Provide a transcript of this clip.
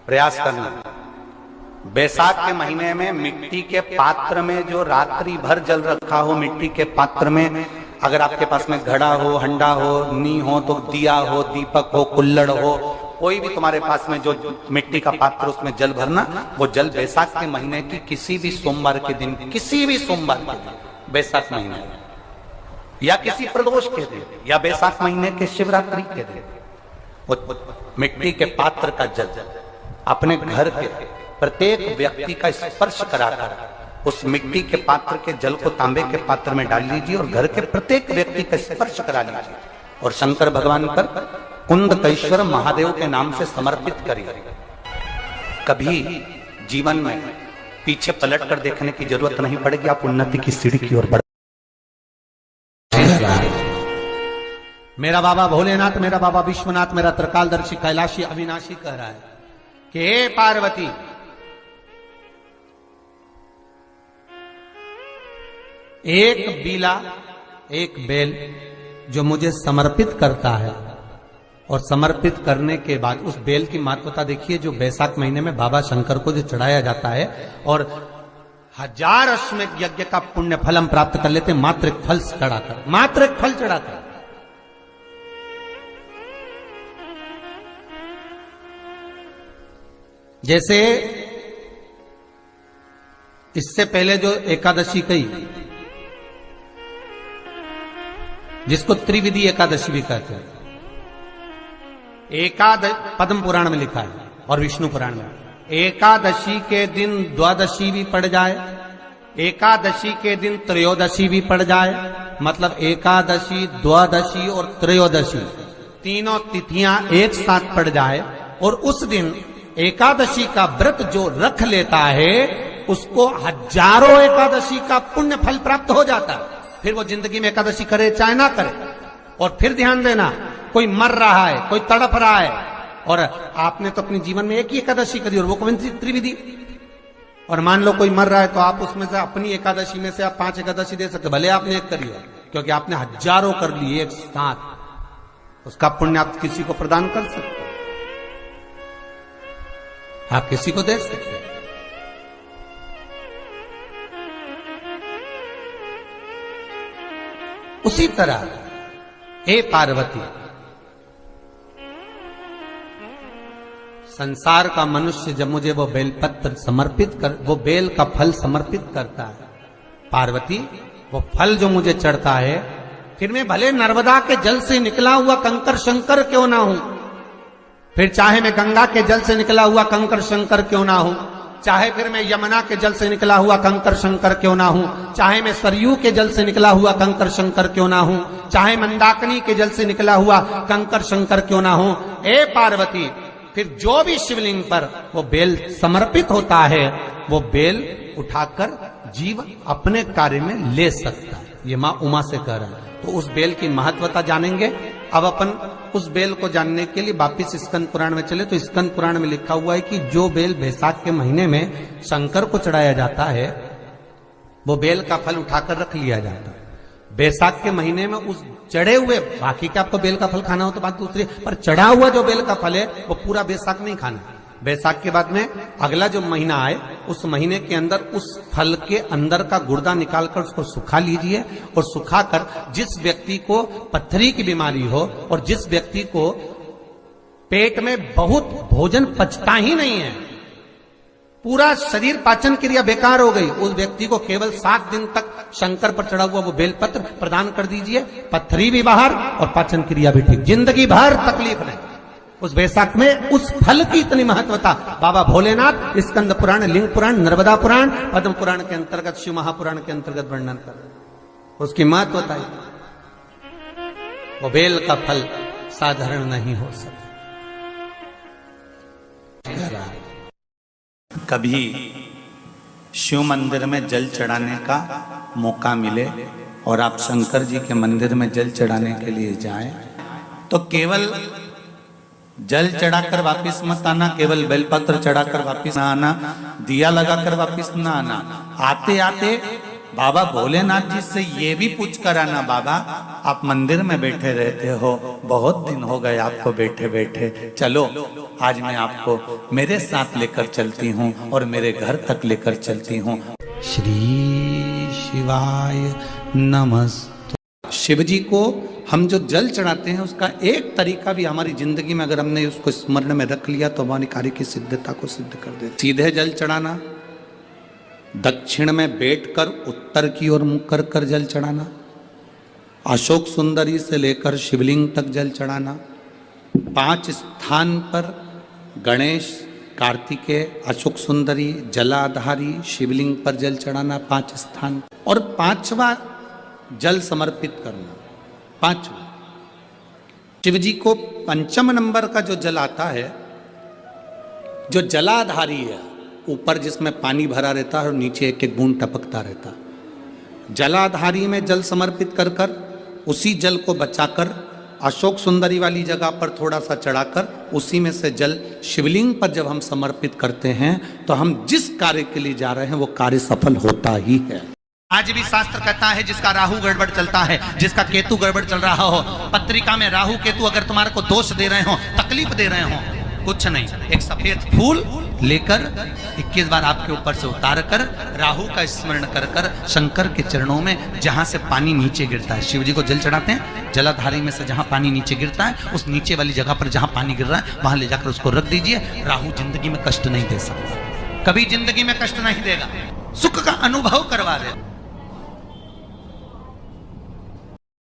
प्रयास करना। बैसाख के महीने में मिट्टी के पात्र में जो रात्रि भर जल रखा हो, मिट्टी के पात्र में, अगर आपके पास में घड़ा हो, हंडा हो, नी हो तो दिया हो, दीपक हो, कुल्लड़ हो, कोई भी तुम्हारे पास में जो मिट्टी का पात्र, उसमें जल भरना। वो जल बैसाख के महीने की किसी भी सोमवार के दिन, किसी भी सोमवार के दिन, बैसाख महीने या किसी प्रदोष के दिन या बैसाख महीने के शिवरात्रि के दिन, वो मिट्टी के पात्र का जल अपने घर के प्रत्येक व्यक्ति का स्पर्श कराकर उस मिट्टी के पात्र के जल को तांबे के पात्र में डाल लीजिए और घर के प्रत्येक व्यक्ति का स्पर्श करा लीजिए और शंकर भगवान पर कुंदकेश्वर महादेव के नाम से समर्पित करिए। कभी जीवन में पीछे पलट कर देखने की जरूरत नहीं पड़ेगी, आप उन्नति की सीढ़ी की ओर बढ़। मेरा बाबा भोलेनाथ, मेरा बाबा विश्वनाथ, मेरा त्रिकालदर्शी कैलाशी अविनाशी कह रहा है कि हे पार्वती, एक बीला, एक बेल जो मुझे समर्पित करता है, और समर्पित करने के बाद उस बेल की महत्वता देखिए, जो बैसाख महीने में बाबा शंकर को जो चढ़ाया जाता है और 1000 अश्वमेध यज्ञ का पुण्य फल हम प्राप्त कर लेते हैं मात्र एक फल चढ़ाकर, मात्र एक फल चढ़ाकर। जैसे इससे पहले जो एकादशी कही, जिसको त्रिविधि एकादशी भी कहते हैं, पद्म पुराण में लिखा है और विष्णु पुराण में, एकादशी के दिन द्वादशी भी पड़ जाए, एकादशी के दिन त्रयोदशी भी पड़ जाए, मतलब एकादशी, द्वादशी और त्रयोदशी तीनों तिथियां एक साथ पड़ जाए, और उस दिन एकादशी का व्रत जो रख लेता है उसको 1000 एकादशी का पुण्य फल प्राप्त हो जाता है। फिर वो जिंदगी में एकादशी करे चाहे ना करे। और फिर ध्यान देना, कोई मर रहा है, कोई तड़प रहा है, और आपने तो अपने जीवन में एक ही एकादशी करी और वो कौन सी त्रिविधि, और मान लो कोई मर रहा है तो आप उसमें से अपनी एकादशी में से आप 5 एकादशी दे सकते, भले आपने एक करी हो, क्योंकि आपने 1000 कर ली एक साथ, उसका पुण्य आप किसी को प्रदान कर सकते, आप किसी को दे सकते। उसी तरह हे पार्वती, संसार का मनुष्य जब मुझे वो बेलपत्र समर्पित कर, वो बेल का फल समर्पित करता है, पार्वती वो फल जो मुझे चढ़ता है, फिर मैं भले नर्मदा के जल से निकला हुआ कंकर शंकर क्यों ना हूं, फिर चाहे मैं गंगा के जल से निकला हुआ कंकर शंकर क्यों ना हूं, चाहे फिर मैं यमुना के जल से निकला हुआ कंकर शंकर क्यों ना हूं, चाहे मैं सरयू के जल से निकला हुआ कंकर शंकर क्यों ना हूं, चाहे मंदाकिनी के जल से निकला हुआ कंकर शंकर क्यों ना हूं, ए पार्वती, फिर जो भी शिवलिंग पर वो बेल समर्पित होता है, वो बेल उठाकर जीव अपने कार्य में ले सकता है। ये मां उमा से कह रहा है। तो उस बेल की महत्वता जानेंगे। अब अपन उस बेल को जानने के लिए वापिस स्कंद पुराण में चले, तो स्कंद पुराण में लिखा हुआ है कि जो बेल बैसाख के महीने में शंकर को चढ़ाया जाता है, वो बेल का फल उठाकर रख लिया जाता है। बैसाख के महीने में उस चढ़े हुए, बाकी का आपको बेल का फल खाना हो तो बात दूसरी, पर चढ़ा हुआ जो बेल का फल है वो पूरा बैसाख नहीं खाना। बैसाख के बाद में अगला जो महीना आए, उस महीने के अंदर उस फल के अंदर का गुर्दा निकालकर उसको सुखा लीजिए, और सुखाकर जिस व्यक्ति को पत्थरी की बीमारी हो और जिस व्यक्ति को पेट में बहुत भोजन पचता ही नहीं है, पूरा शरीर पाचन क्रिया बेकार हो गई, उस व्यक्ति को केवल 7 दिन तक शंकर पर चढ़ा हुआ वो बेलपत्र प्रदान कर दीजिए, पत्थरी भी बाहर और पाचन क्रिया भी ठीक, जिंदगी भर तकलीफ नहीं। उस बैसाख में उस फल की इतनी महत्वता बाबा भोलेनाथ स्कंद पुराण, लिंग पुराण, नर्मदा पुराण, पद्म पुराण के अंतर्गत, शिव महापुराण के अंतर्गत वर्णन कर, उसकी महत्वता है। वो बेल का फल साधारण नहीं हो सकता। कभी शिव मंदिर में जल चढ़ाने का मौका मिले और आप शंकर जी के मंदिर में जल चढ़ाने के लिए जाएं, तो केवल जल चढ़ाकर वापिस मत आना, केवल बेलपत्र चढ़ाकर वापिस ना आना, दिया लगाकर वापिस ना आना, आते आते बाबा भोलेनाथ जी से ये भी पूछ कर आना, बाबा आप मंदिर में बैठे रहते हो, बहुत दिन हो गए आपको बैठे बैठे, चलो आज मैं आपको मेरे साथ लेकर चलती हूँ और मेरे घर तक लेकर चलती हूँ। श्री शिवाय नमस्तु। शिव जी को हम जो जल चढ़ाते हैं उसका एक तरीका भी हमारी जिंदगी में अगर हमने उसको स्मरण में रख लिया तो हमारी कार्य की सिद्धता को सिद्ध कर दे। सीधे जल चढ़ाना, दक्षिण में बैठकर उत्तर की ओर मुख कर कर जल चढ़ाना, अशोक सुंदरी से लेकर शिवलिंग तक जल चढ़ाना, 5 स्थान पर गणेश, कार्तिकेय, अशोक सुंदरी, जलाधारी, शिवलिंग पर जल चढ़ाना 5 स्थान, और 5वां जल समर्पित करना। 5वां शिव जी को 5 नंबर का जो जल आता है, जो जलाधारी है, ऊपर जिसमें पानी भरा रहता है और नीचे एक एक बूंद टपकता रहता, जलाधारी में जल समर्पित कर कर उसी जल को बचाकर अशोक सुंदरी वाली जगह पर थोड़ा सा चढ़ाकर उसी में से जल शिवलिंग पर जब हम समर्पित करते हैं तो हम जिस कार्य के लिए जा रहे हैं वो कार्य सफल होता ही है। आज भी शास्त्र कहता है जिसका राहु गड़बड़ चलता है, जिसका केतु गड़बड़ चल रहा हो, पत्रिका में राहु केतु अगर तुम्हारे को दोष दे रहे हो, तकलीफ दे रहे हो, कुछ नहीं, एक सफेद फूल लेकर 21 बार आपके ऊपर से उतार कर राहु का स्मरण कर कर शंकर के चरणों में जहां से पानी नीचे गिरता है, शिव जी को जल चढ़ाते हैं, जलाधारी में से जहां पानी नीचे गिरता है उस नीचे वाली जगह पर जहां पानी गिर रहा है वहां ले जाकर उसको रख दीजिए। राहु जिंदगी में कष्ट नहीं दे सकता, कभी जिंदगी में कष्ट नहीं देगा, सुख का अनुभव करवा दे।